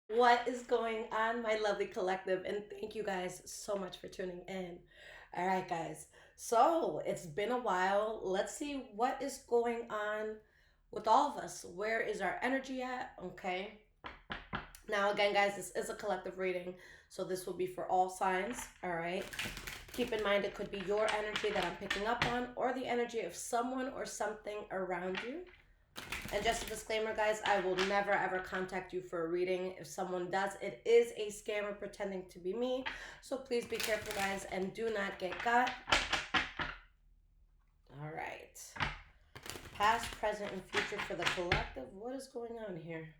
What is going on, my lovely collective? And thank you guys so much for tuning in. All right, guys. So it's been a while. Let's see what is going on with all of us. Where is our energy at? Okay. Now, again, guys, this is a collective reading. So this will be for all signs. All right. Keep in mind, it could be your energy that I'm picking up on or the energy of someone or something around you. And just a disclaimer, guys, I will never ever contact you for a reading. If someone does, it is a scammer pretending to be me. So please be careful, guys, and do not get got. All right. Past, present, and future for the collective. What is going on here?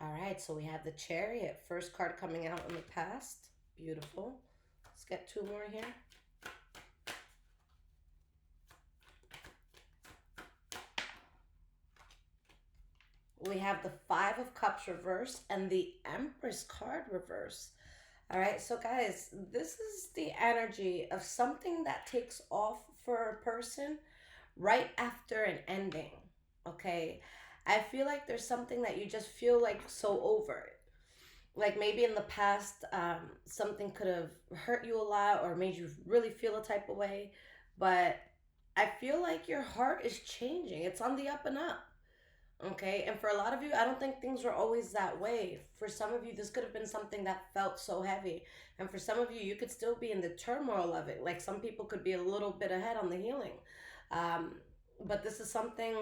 All right, so we have the Chariot. First card coming out in the past. Beautiful. Let's get two more here. We have the Five of Cups reversed and the Empress card reversed. All right, so guys, this is the energy of something that takes off for a person right after an ending. Okay, I feel like there's something that you just feel like so over it. Like maybe in the past, something could have hurt you a lot or made you really feel a type of way, but I feel like your heart is changing. It's on the up and up. Okay, and for a lot of you, I don't think things were always that way. For some of you, this could have been something that felt so heavy. And for some of you, you could still be in the turmoil of it. Like some people could be a little bit ahead on the healing. Um, but this is something,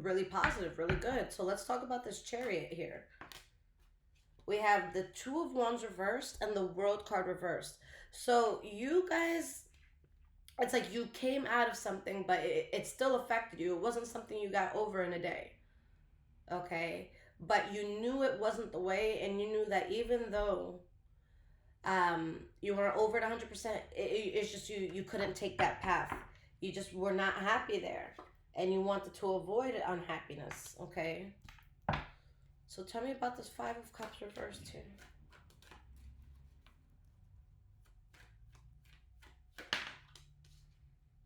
really positive, really good. So let's talk about this Chariot here. We have the Two of Wands reversed and the World card reversed. So you guys, it's like you came out of something, but it still affected you. It wasn't something you got over in a day. Okay, but you knew it wasn't the way, and you knew that even though you weren't over it 100%, it's just you couldn't take that path. You just were not happy there, and you wanted to avoid unhappiness. Okay, so tell me about this Five of Cups reversed here.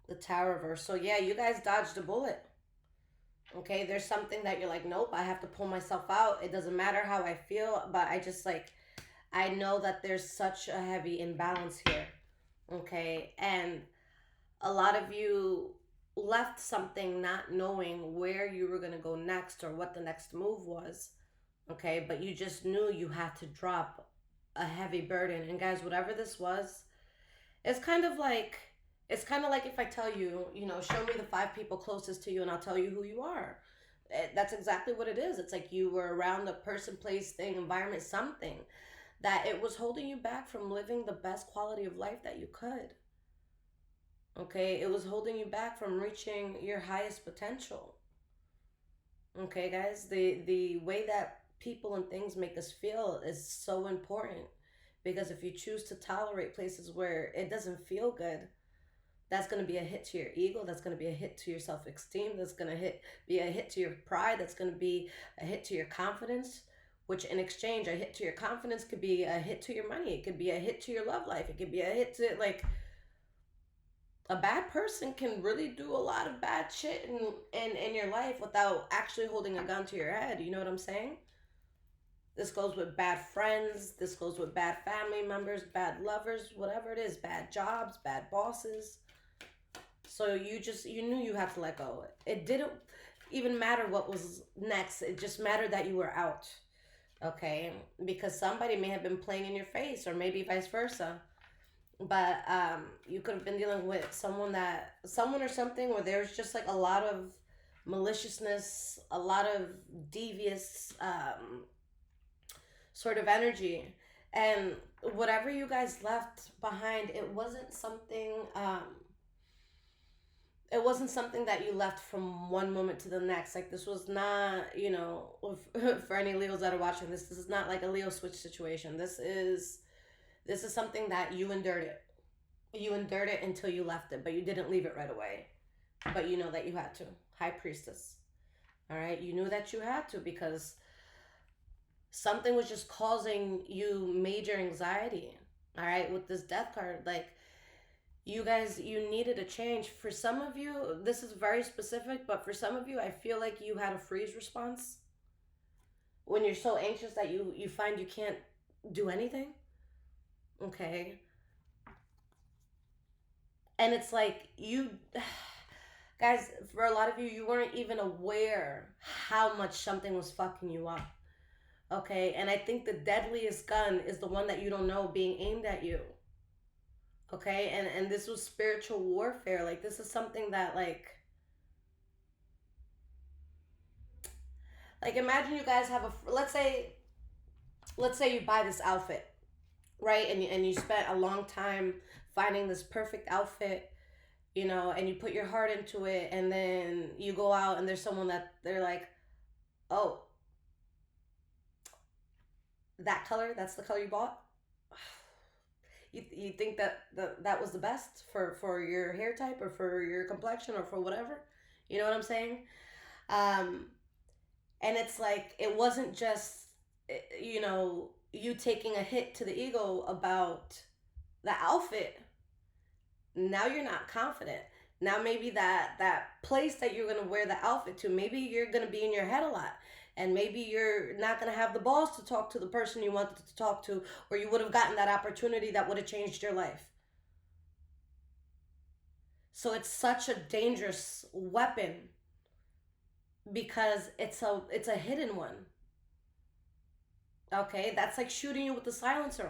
The Tower reverse. So yeah, you guys dodged a bullet. Okay, there's something that you're like, nope, I have to pull myself out. It doesn't matter how I feel, but I just like, I know that there's such a heavy imbalance here. Okay, and a lot of you left something not knowing where you were going to go next or what the next move was. Okay, but you just knew you had to drop a heavy burden. And guys, whatever this was, it's kind of like if I tell you, show me the five people closest to you and I'll tell you who you are. That's exactly what it is. It's like you were around a person, place, thing, environment, something that it was holding you back from living the best quality of life that you could. Okay, it was holding you back from reaching your highest potential. Okay, guys, the way that people and things make us feel is so important because if you choose to tolerate places where it doesn't feel good, that's going to be a hit to your ego. That's going to be a hit to your self-esteem. That's going to be a hit to your pride. That's going to be a hit to your confidence, which in exchange, a hit to your confidence could be a hit to your money. It could be a hit to your love life. It could be a hit to, like, a bad person can really do a lot of bad shit in your life without actually holding a gun to your head. You know what I'm saying? This goes with bad friends. This goes with bad family members, bad lovers, whatever it is, bad jobs, bad bosses. So you knew you had to let go. It didn't even matter what was next. It just mattered that you were out. Okay? Because somebody may have been playing in your face or maybe vice versa. But you could have been dealing with someone or something where there's just like a lot of maliciousness, a lot of devious sort of energy. And whatever you guys left behind, it wasn't something that you left from one moment to the next. Like this was not, for any Leos that are watching this is not like a Leo switch situation. This is something that you endured it. You endured it until you left it, but you didn't leave it right away. But you know that you had to. High Priestess. All right, you knew that you had to because something was just causing you major anxiety. All right, with this Death card, like You guys, you needed a change. For some of you, this is very specific, but for some of you, I feel like you had a freeze response when you're so anxious that you find you can't do anything. Okay. And it's like you guys, for a lot of you, you weren't even aware how much something was fucking you up. Okay? And I think the deadliest gun is the one that you don't know being aimed at you. Okay? And this was spiritual warfare. Like, this is something that, like imagine you guys have a, let's say you buy this outfit, right? And you spent a long time finding this perfect outfit, and you put your heart into it, and then you go out and there's someone that they're like, oh, that color, that's the color you bought. You think that was the best for your hair type or for your complexion or for whatever, you know what I'm saying? um and it's like, it wasn't just, you taking a hit to the ego about the outfit. Now you're not confident. Now maybe that place that you're gonna wear the outfit to, maybe you're gonna be in your head a lot, and maybe you're not gonna have the balls to talk to the person you wanted to talk to, or you would have gotten that opportunity that would have changed your life. So it's such a dangerous weapon because it's a hidden one. Okay, that's like shooting you with the silencer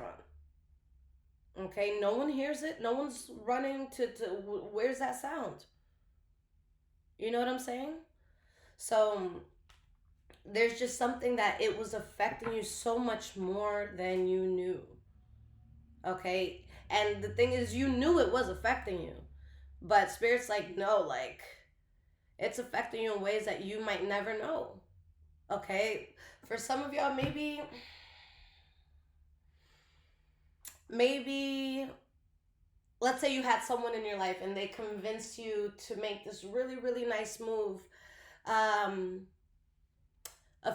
on. Okay, no one hears it. No one's running to where's that sound? You know what I'm saying? So there's just something that it was affecting you so much more than you knew. Okay? And the thing is, you knew it was affecting you. But Spirit's like, no, like, it's affecting you in ways that you might never know. Okay? For some of y'all, maybe let's say you had someone in your life and they convinced you to make this really, really nice move a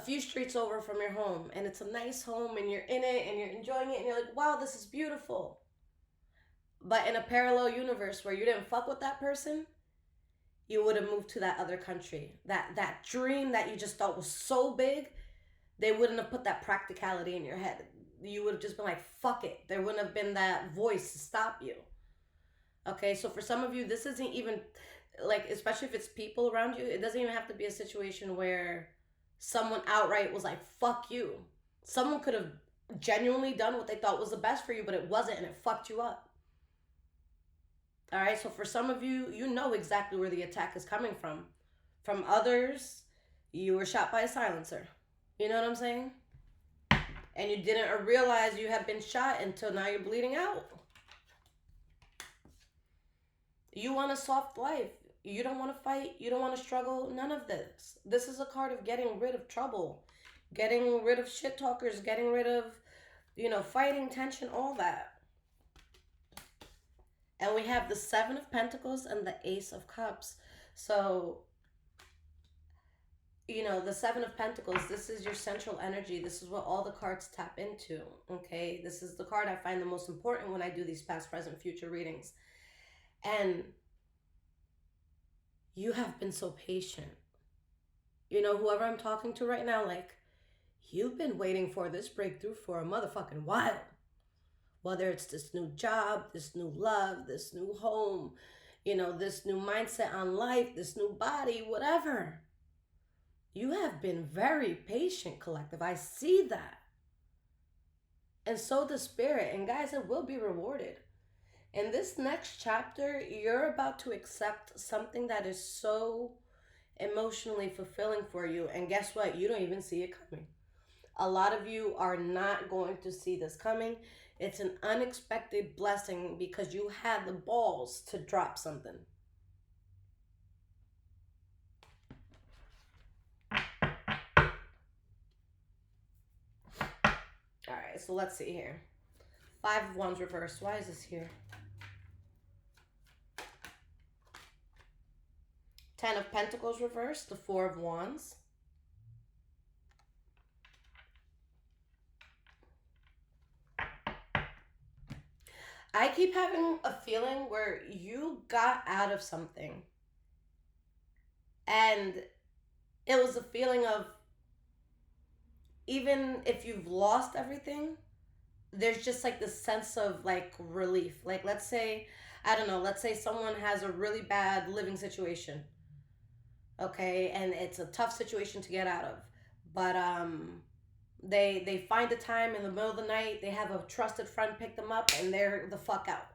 few streets over from your home, and it's a nice home and you're in it and you're enjoying it and you're like, wow, this is beautiful. But in a parallel universe where you didn't fuck with that person, you would have moved to that other country. That dream that you just thought was so big, they wouldn't have put that practicality in your head. You would have just been like, fuck it. There wouldn't have been that voice to stop you. Okay, so for some of you, this isn't even, like, especially if it's people around you, it doesn't even have to be a situation where someone outright was like, fuck you. Someone could have genuinely done what they thought was the best for you, but it wasn't, and it fucked you up. All right, so for some of you, you know exactly where the attack is coming from. From others, you were shot by a silencer. You know what I'm saying? And you didn't realize you had been shot until now you're bleeding out. You want a soft life. You don't want to fight. You don't want to struggle. None of this. This is a card of getting rid of trouble, getting rid of shit talkers, getting rid of, fighting, tension, all that. And we have the Seven of Pentacles and the Ace of Cups. So, the Seven of Pentacles, this is your central energy. This is what all the cards tap into, okay? This is the card I find the most important when I do these past, present, future readings. And you have been so patient. Whoever I'm talking to right now, like, you've been waiting for this breakthrough for a motherfucking while. Whether it's this new job, this new love, this new home, this new mindset on life, this new body, whatever. You have been very patient, collective. I see that. And so does Spirit. And guys, it will be rewarded. In this next chapter, you're about to accept something that is so emotionally fulfilling for you. And guess what? You don't even see it coming. A lot of you are not going to see this coming. It's an unexpected blessing because you had the balls to drop something. All right, so let's see here. Five of Wands reversed. Why is this here? Ten of Pentacles reversed. The Four of Wands. I keep having a feeling where you got out of something, and it was a feeling of, even if you've lost everything, there's just like this sense of like relief. Like, let's say, I don't know, let's say someone has a really bad living situation, okay, and it's a tough situation to get out of, but they find a time in the middle of the night, they have a trusted friend pick them up, and they're the fuck out.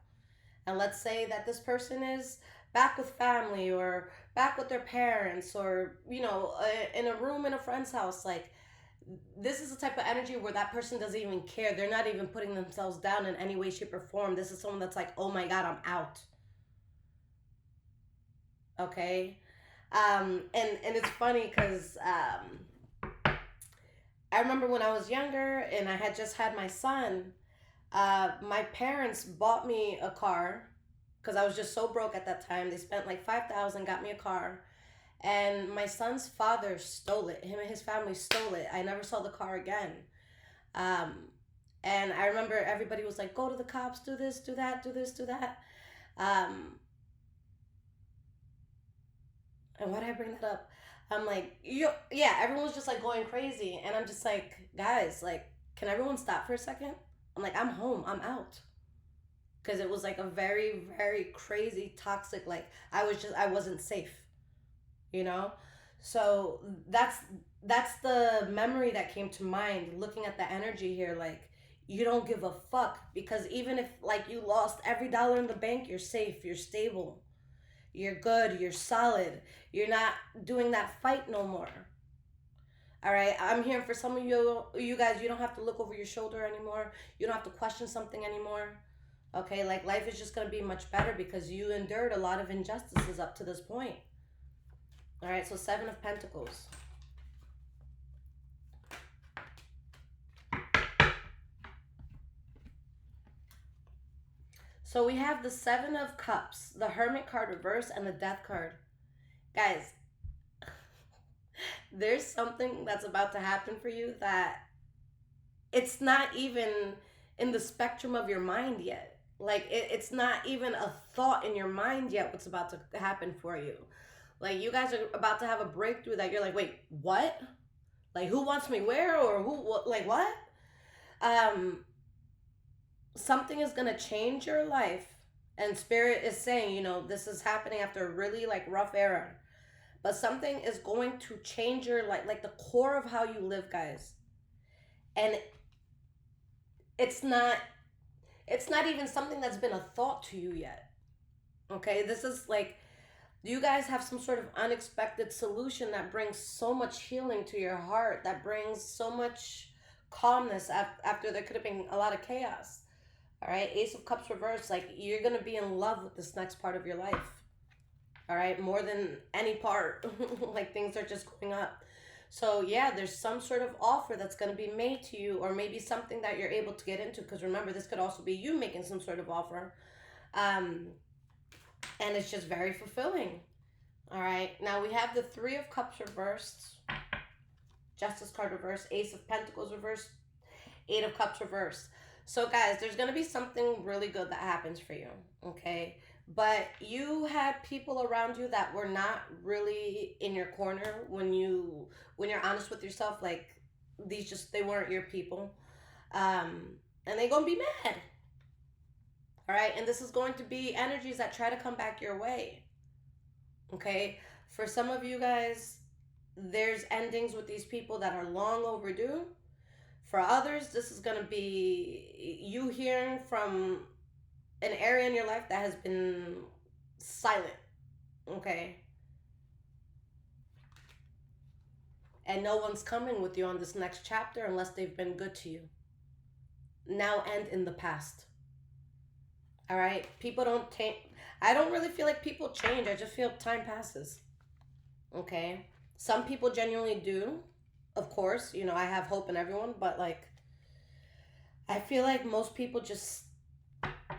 And let's say that this person is back with family, or back with their parents, or in a room in a friend's house. Like, this is the type of energy where that person doesn't even care. They're not even putting themselves down in any way, shape, or form. This is someone that's like, oh my god, I'm out. Okay. And it's funny because I remember when I was younger and I had just had my son. My parents bought me a car because I was just so broke at that time. They spent like 5,000, got me a car, and my son's father stole it. Him and his family stole it. I never saw the car again. Um, and I remember everybody was like, "Go to the cops, do this, do that, do this, do that." Um, and why did I bring that up? I'm like, yeah, everyone was just like going crazy, and I'm just like, guys, like, can everyone stop for a second? I'm like, I'm home, I'm out, because it was like a very, very crazy, toxic. Like, I wasn't safe, you know. So that's the memory that came to mind looking at the energy here. Like, you don't give a fuck, because even if like you lost every dollar in the bank, you're safe, you're stable, you're good, you're solid. You're not doing that fight no more. All right, I'm here for some of you guys. You don't have to look over your shoulder anymore. You don't have to question something anymore. Okay, like, life is just going to be much better because you endured a lot of injustices up to this point. All right, so 7 of Pentacles. So we have the 7 of Cups, the Hermit card reverse, and the Death card. Guys, there's something that's about to happen for you that it's not even in the spectrum of your mind yet. Like, it's not even a thought in your mind yet what's about to happen for you. Like, you guys are about to have a breakthrough that you're like, wait, what? Like, who wants me where, or who, what, like, what? Um, Something is gonna change your life, and Spirit is saying, this is happening after a really like rough era, but something is going to change your like the core of how you live, guys. And it's not even something that's been a thought to you yet. Okay, this is like, you guys have some sort of unexpected solution that brings so much healing to your heart, that brings so much calmness after there could have been a lot of chaos. All right, Ace of Cups reversed. Like, you're gonna be in love with this next part of your life. All right, more than any part. Like, things are just going up. So yeah, there's some sort of offer that's going to be made to you, or maybe something that you're able to get into, because remember, this could also be you making some sort of offer. And it's just very fulfilling. All right, now we have the 3 of Cups reversed, Justice card reversed, Ace of Pentacles reversed, 8 of Cups reversed. So guys, there's going to be something really good that happens for you, okay? But you had people around you that were not really in your corner when you're honest with yourself. Like, they weren't your people. And they're going to be mad. All right? And this is going to be energies that try to come back your way. Okay? For some of you guys, there's endings with these people that are long overdue. For others, this is going to be you hearing from an area in your life that has been silent. Okay? And no one's coming with you on this next chapter unless they've been good to you. Now and in the past. All right? People don't change. I don't really feel like people change. I just feel time passes. Okay? Some people genuinely do. Of course, I have hope in everyone, but like, I feel like most people just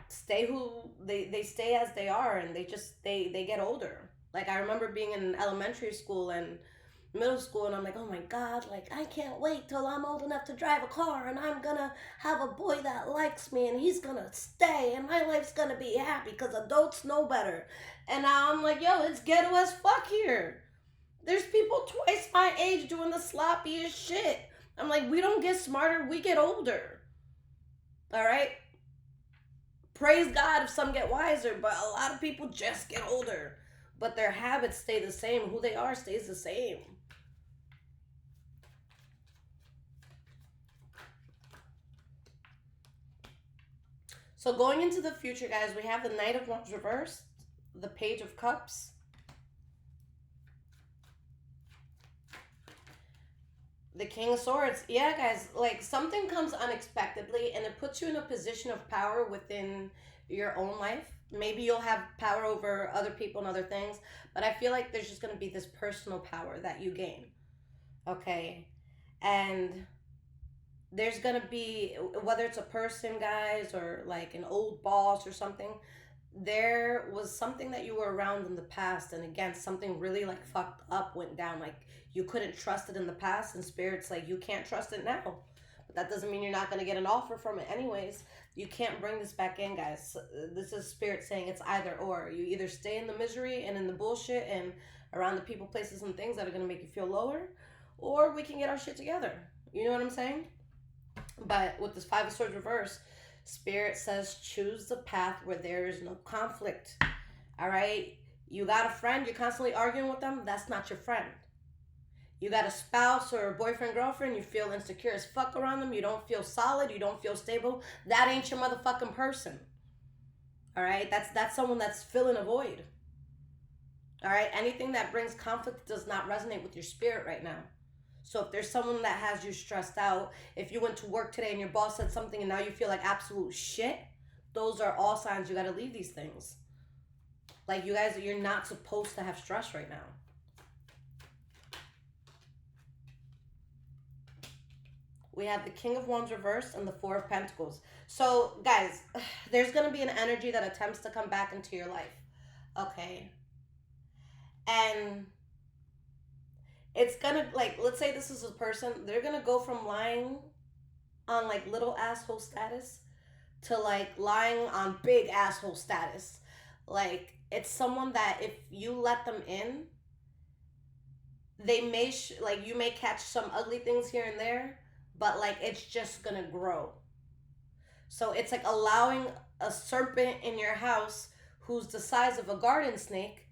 stay who they stay as they are, and they get older. Like, I remember being in elementary school, and middle school, and I'm like, oh my God, like, I can't wait till I'm old enough to drive a car, and I'm gonna have a boy that likes me, and he's gonna stay, and my life's gonna be happy because adults know better. And now I'm like, yo, it's ghetto as fuck here. There's people twice my age doing the sloppiest shit. I'm like, we don't get smarter, we get older. All right? Praise God if some get wiser, but a lot of people just get older. But their habits stay the same. Who they are stays the same. So going into the future, guys, we have the Knight of Wands reversed, the Page of Cups, the King of Swords. Yeah, guys, like something comes unexpectedly and it puts you in a position of power within your own life. Maybe you'll have power over other people and other things, but I feel like there's just going to be this personal power that you gain. Okay? And there's going to be, whether it's a person, guys, or like an old boss or something, there was something that you were around in the past, and again, something really like fucked up went down. Like you couldn't trust it in the past, and spirit's like, you can't trust it now. But that doesn't mean you're not going to get an offer from it anyways. You can't bring this back in, guys. This is spirit saying it's either or. You either stay in the misery and in the bullshit and around the people, places, and things that are going to make you feel lower, or we can get our shit together. You know what I'm saying? But with this Five of Swords reverse, Spirit says choose the path where there is no conflict. All right? You got a friend, you're constantly arguing with them, that's not your friend. You got a spouse or a boyfriend, girlfriend, you feel insecure as fuck around them, you don't feel solid, you don't feel stable, that ain't your motherfucking person. All right? That's someone that's filling a void. All right? Anything that brings conflict does not resonate with your spirit right now. So if there's someone that has you stressed out, if you went to work today and your boss said something and now you feel like absolute shit, those are all signs you got to leave these things. Like you guys, you're not supposed to have stress right now. We have the King of Wands reversed and the Four of Pentacles. So guys, there's going to be an energy that attempts to come back into your life. Okay. And it's gonna, like, let's say this is a person, they're gonna go from lying on like little asshole status to like lying on big asshole status. Like it's someone that if you let them in, they may like you may catch some ugly things here and there, but like it's just gonna grow. So it's like allowing a serpent in your house who's the size of a garden snake,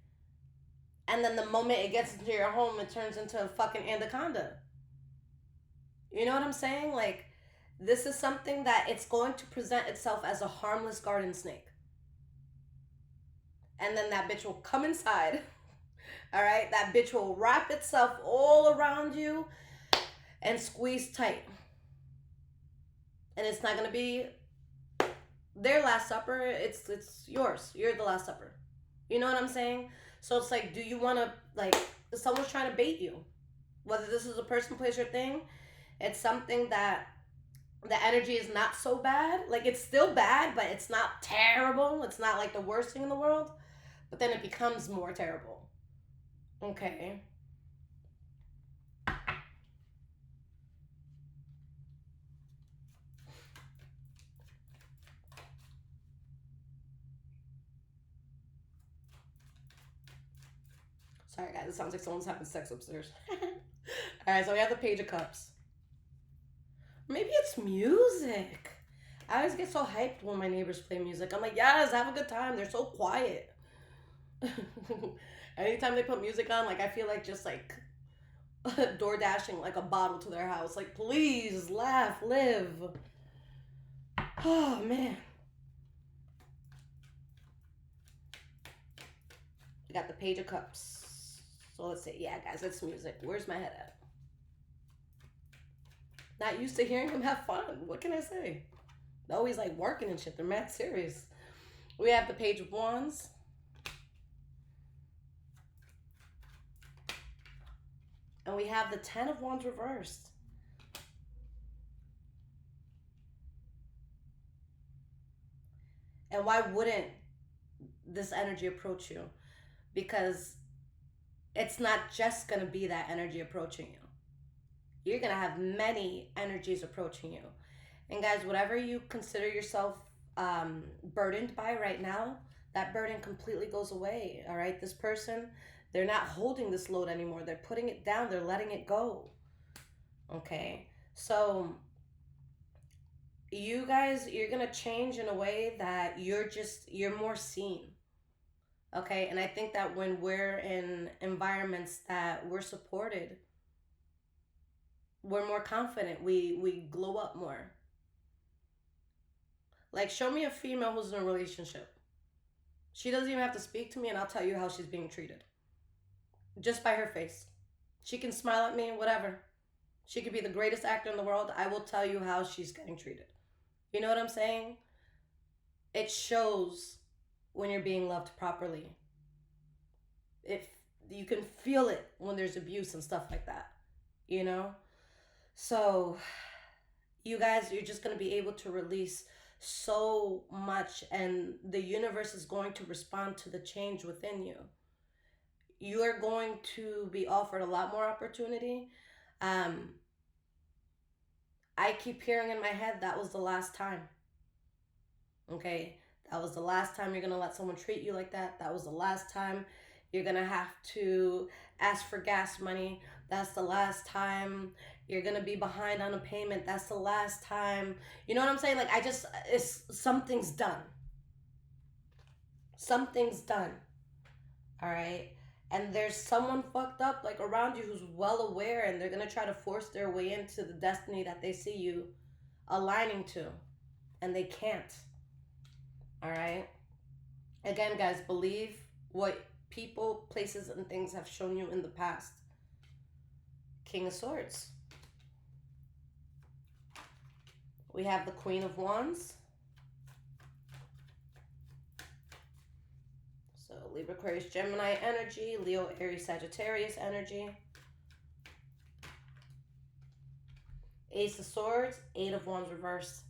and then the moment it gets into your home, it turns into a fucking anaconda. You know what I'm saying? Like, this is something that it's going to present itself as a harmless garden snake. And then that bitch will come inside. All right? That bitch will wrap itself all around you and squeeze tight. And it's not going to be their last supper. It's yours. You're the last supper. You know what I'm saying? So it's like, do you want to, like, someone's trying to bait you. Whether this is a person, place, or thing, it's something that the energy is not so bad. Like, it's still bad, but it's not terrible. It's not, like, the worst thing in the world. But then it becomes more terrible. Okay. Sorry, guys. It sounds like someone's having sex upstairs. All right, so we have the Page of Cups. Maybe it's music. I always get so hyped when my neighbors play music. I'm like, yes, have a good time. They're so quiet. Anytime they put music on, like, I feel like just, like, door dashing, like, a bottle to their house. Like, please, laugh, live. Oh, man. We got the Page of Cups. So let's see. Yeah, guys, it's music. Where's my head at? Not used to hearing them have fun. What can I say? They're always like working and shit. They're mad serious. We have the Page of Wands. And we have the Ten of Wands reversed. And why wouldn't this energy approach you? Because it's not just going to be that energy approaching you. You're going to have many energies approaching you. And guys, whatever you consider yourself burdened by right now, that burden completely goes away. All right. This person, they're not holding this load anymore. They're putting it down. They're letting it go. Okay. So you guys, you're going to change in a way that you're more seen. Okay. And I think that when we're in environments that we're supported, we're more confident. We glow up more. Like, show me a female who's in a relationship. She doesn't even have to speak to me, and I'll tell you how she's being treated. Just by her face. She can smile at me, whatever. She could be the greatest actor in the world. I will tell you how she's getting treated. You know what I'm saying? It shows when you're being loved properly. If you can feel it when there's abuse and stuff like that. You know? So, you guys, you're just going to be able to release so much, and the universe is going to respond to the change within you. You are going to be offered a lot more opportunity. I keep hearing in my head, that was the last time. Okay? That was the last time you're going to let someone treat you like that. That was the last time you're going to have to ask for gas money. That's the last time you're going to be behind on a payment. That's the last time. You know what I'm saying? Like, something's done. Something's done. All right? And there's someone fucked up, like, around you who's well aware, and they're going to try to force their way into the destiny that they see you aligning to. And they can't. All right? Again, guys, believe what people, places, and things have shown you in the past. King of Swords. We have the Queen of Wands. So Libra, Aquarius, Gemini energy. Leo, Aries, Sagittarius energy. Ace of Swords. Eight of Wands reversed.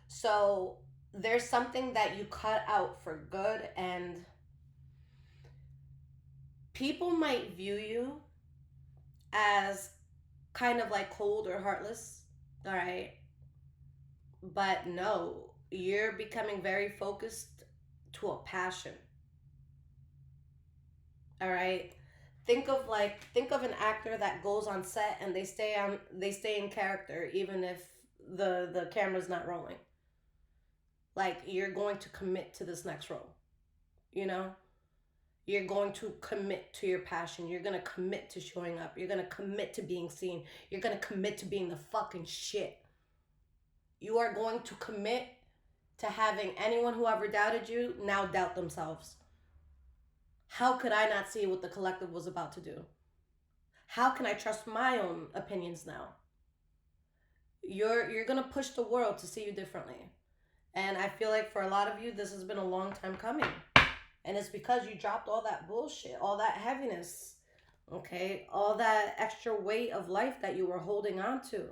So there's something that you cut out for good, and people might view you as kind of like cold or heartless. All right? But no, you're becoming very focused to a passion. All right? Think of an actor that goes on set and they stay in character even if the camera's not rolling. Like, you're going to commit to this next role. You know? You're going to commit to your passion. You're going to commit to showing up. You're going to commit to being seen. You're going to commit to being the fucking shit. You are going to commit to having anyone who ever doubted you now doubt themselves. How could I not see what the collective was about to do? How can I trust my own opinions now? You're going to push the world to see you differently. And I feel like for a lot of you, this has been a long time coming. And it's because you dropped all that bullshit, all that heaviness, okay? All that extra weight of life that you were holding on to.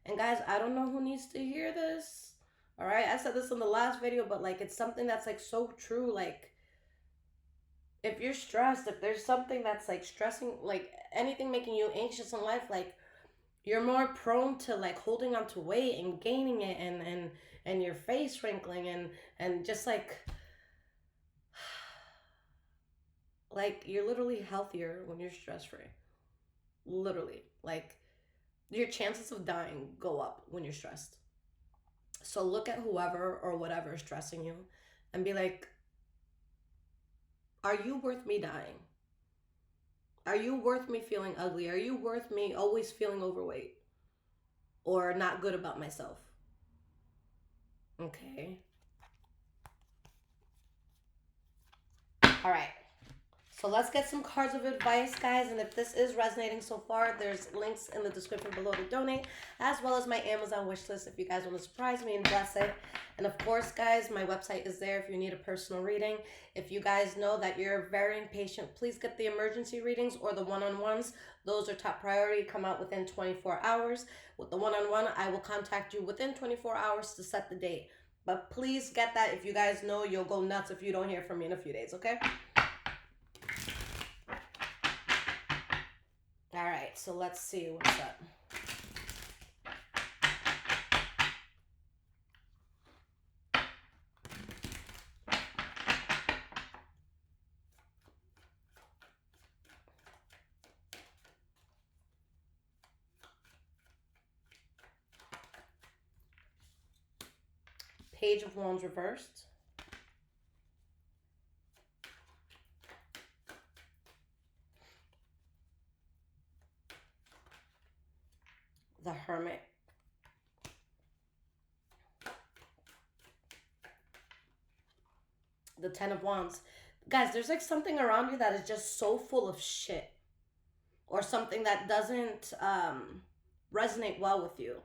And guys, I don't know who needs to hear this. All right? I said this in the last video, but like, it's something that's like so true. Like, if you're stressed, if there's something that's like stressing, like anything making you anxious in life, like, you're more prone to like holding on to weight and gaining it, and your face wrinkling and just like you're literally healthier when you're stress-free. Literally. Like, your chances of dying go up when you're stressed. So look at whoever or whatever is stressing you and be like, are you worth me dying? Are you worth me feeling ugly? Are you worth me always feeling overweight or not good about myself? Okay. All right. So let's get some cards of advice, guys. And if this is resonating so far, there's links in the description below to donate, as well as my Amazon wish list if you guys want to surprise me and bless it. And of course, guys, my website is there if you need a personal reading. If you guys know that you're very impatient, please get the emergency readings or the one-on-ones. Those are top priority, come out within 24 hours. With the one-on-one, I will contact you within 24 hours to set the date. But please get that. If you guys know, you'll go nuts if you don't hear from me in a few days, okay? right, so let's see what's up. Page of Wands reversed. The Hermit. The Ten of Wands. Guys, there's like something around you that is just so full of shit. Or something that doesn't resonate well with you.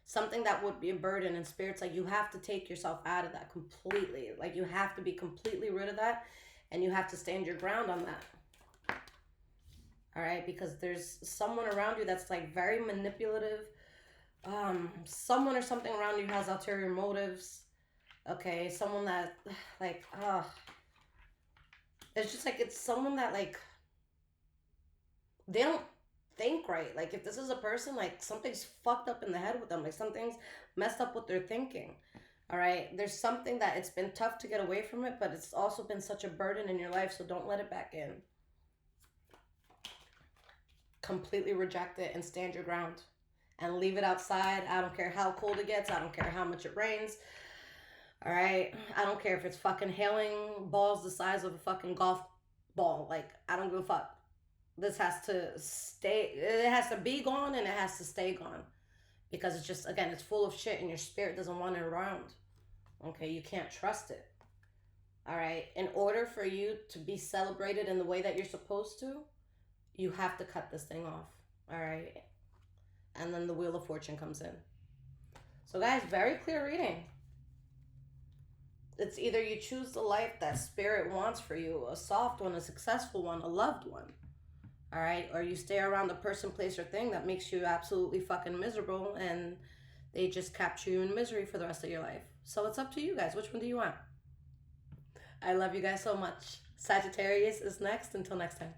Something that would be a burden, and Spirit's like, you have to take yourself out of that completely. Like, you have to be completely rid of that, and you have to stand your ground on that. All right, because there's someone around you that's like very manipulative. Someone or something around you has ulterior motives. Okay, someone that like, it's just like, it's someone that like, they don't think right. Like, if this is a person, like, something's fucked up in the head with them. Like, something's messed up with their thinking. All right, there's something that it's been tough to get away from it, but it's also been such a burden in your life, so don't let it back in. Completely reject it and stand your ground and leave it outside. I don't care how cold it gets. I don't care how much it rains. All right, I don't care if it's fucking hailing balls the size of a fucking golf ball. Like, I don't give a fuck. This has to stay, it has to be gone, and it has to stay gone. Because it's just, again, it's full of shit, and your spirit doesn't want it around. Okay, you can't trust it. All right, in order for you to be celebrated in the way that you're supposed to, you have to cut this thing off. All right, and then the Wheel of Fortune comes in. So guys, very clear reading. It's either you choose the life that Spirit wants for you, a soft one, a successful one, a loved one. All right, or you stay around the person, place, or thing that makes you absolutely fucking miserable, and they just capture you in misery for the rest of your life. So it's up to you guys. Which one do you want? I love you guys so much. Sagittarius is next. Until next time.